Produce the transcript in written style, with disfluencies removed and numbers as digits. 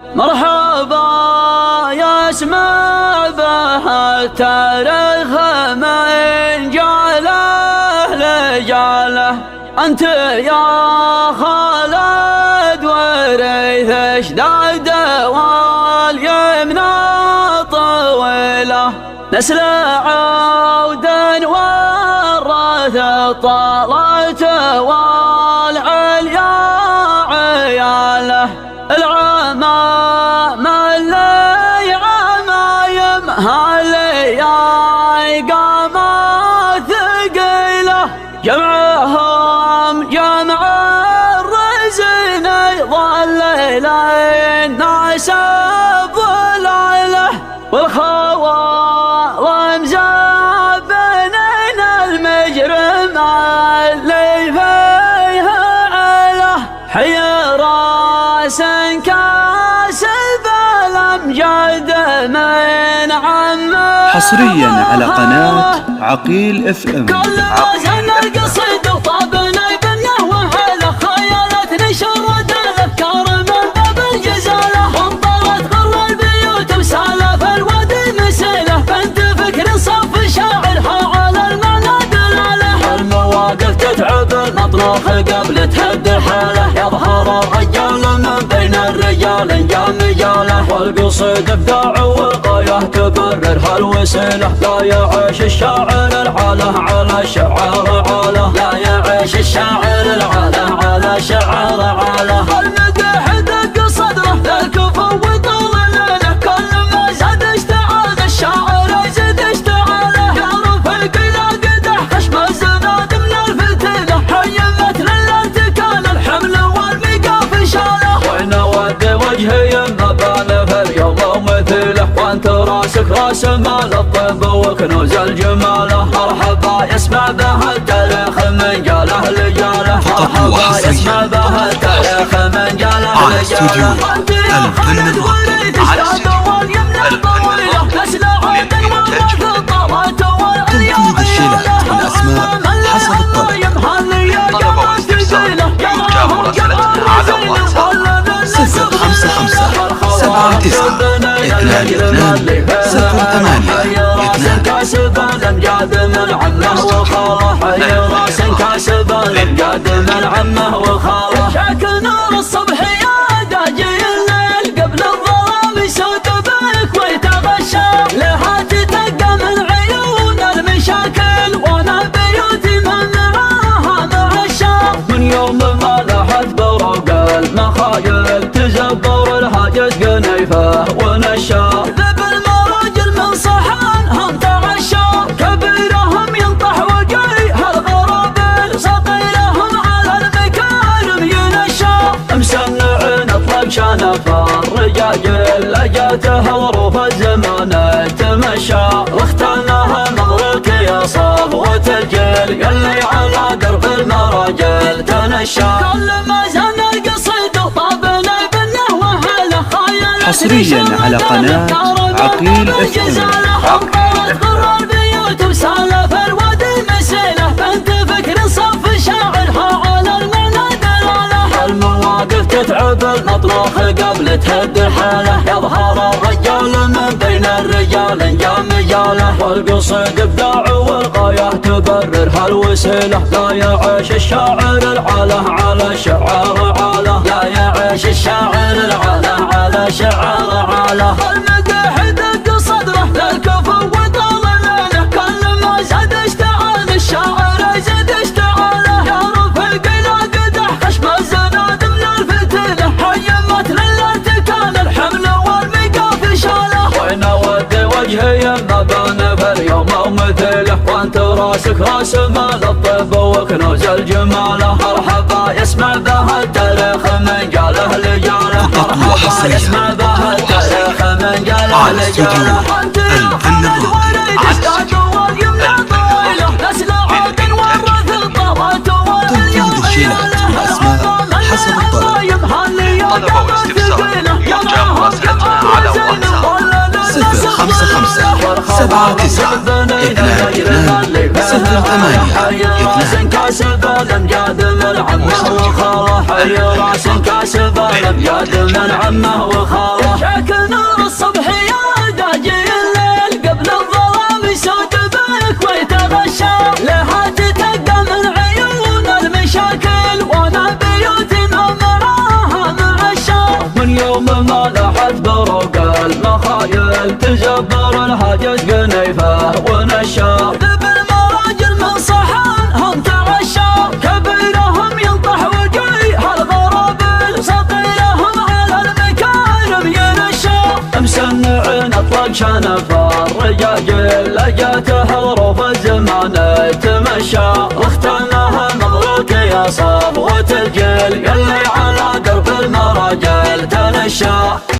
مرحبا يسمع بها التاريخ من جاله لجاله، أنت يا خالد وريث اشداد واليمنى طويلة، نسل عود ورث الطلعة والعليا عياله، العمام اللي عمايم هاللي قامت ثقيلة، جمعهم جمع الرزن يظل للناس ضلعله، والخوالم زابنين المجرم اللي فيه عله، حي راس كاسب الامجاد من عمه. حصريا على قناة عقيل اف ام. كل ما زن القصيد وطابنا بنيه وهله، خيالتني شرد الافكار من باب الجزاله، وانطرت غر البيوت وسالف الوادي مسيله، بنت فكر صف شاعرها على المعنى دلاله، المواقف تتعب المطروخ قبل تهد حاله، يظهر الرجال من بين الرجال جامجاله، والقصيد ابداع والغايه تبررها الوسيله، لا يعيش الشاعر العاله على شعار عاله، لا يعيش الشاعر العاله على شعار عاله، المدح دق صدره للكفو وطول ليله، كل ما زاد اشتعال الشاعر يزيد اشتعاله، يعرف القيل قدح خشم الزناد من الفتيله، حي مثل الارتكال الحمل والميقاف شاله، وين ودي وجهي ما بان في اليوم ومثيله، وانت راسك راس مال الطيب وكنوز الجماله، مرحبا يسمع بها التاريخ من جاله لجاله، مرحبا يسمع بها التاريخ من جاله لجاله، انت يا خالد وريث اشتاد واليمنى طويله، نسل عود ورث الطلعة والعليا عياله، الامام حسب الطلب. طلب واستفسار يجاب رسالتنا على واتساب 055 كاسب الامجاد من عمه وخاله، حي راس كاسب الامجاد من عمه وخاله، شاكل نور الصبح يا داجي الليل قبل الظلام يسود بك ويتغشى، لها تتقى من عيون المشاكل وانا بيوتي من معاها معشى، من يوم ما لحت بروق المخايل تزبر الهاجس قنيفه ونشا، ذب المراجل من صحانهم تعشى، كبيرهم ينطح وجري هالغرابيل، صقيلهم على المكارم ينشى، مسنعين اطلق شنف الرجاجيل، لجاته ظروف الزمان تمشى، واختناها نظرك يا صفوة الجيل، يلي على درب المراجل تنشى، كل ما زن القصيد وطابنا بنيه وهله، خيالتني حصريا على قناة عقيل اف ام. انطرت غر البيوت وسالف الوادي مسيله، بنت فكر صف شاعرها على المعنى دلاله، المواقف تتعب المطروخ قبل تهد حاله، يظهر الرجال من بين الرجال جامجاله، والقصيد ابداع والغايه تبررها الوسيله، لا يعيش الشاعر العاله على شعار عاله، لا يعيش الشاعر العاله على شعار عاله، المدح دق صدره للكفو وطول ليله، كل ما زاد اشتعال الشاعر يزيد اشتعاله، يعرف القيل قدح خشم الزناد من الفتيله، حي مثل الارتكال الحمل والميقاف شاله، وين ودي وجهي ما بان في اليوم ومثيله، وانت راسك راس مال الطيب وكنوز الجماله، مرحبا يسمع بها التاريخ من جاله لجاله، مرحبا يسمع بها التاريخ من جاله لجاله، انت يا خالد وريث اشتاد واليمنى طويله، نسل عود ورث الطلعة والعليا عياله، الامام حسب الطلب. طلب واستفسار يجاب رسالتنا على واتساب 055 كاسب الامجاد من عمه وخاله، حي راس كاسب الامجاد من عمه وخاله. الهاجس قنيفه ونشا ذب المراجل من صحان هم تعشى كبيرهم ينطح وجي هالغرابل صقيلهم على المكارم ينشا مسنع اطلق شنفه الرجاجيل لقيته ظروف الزمان تمشى واختناها مبروك يا صاب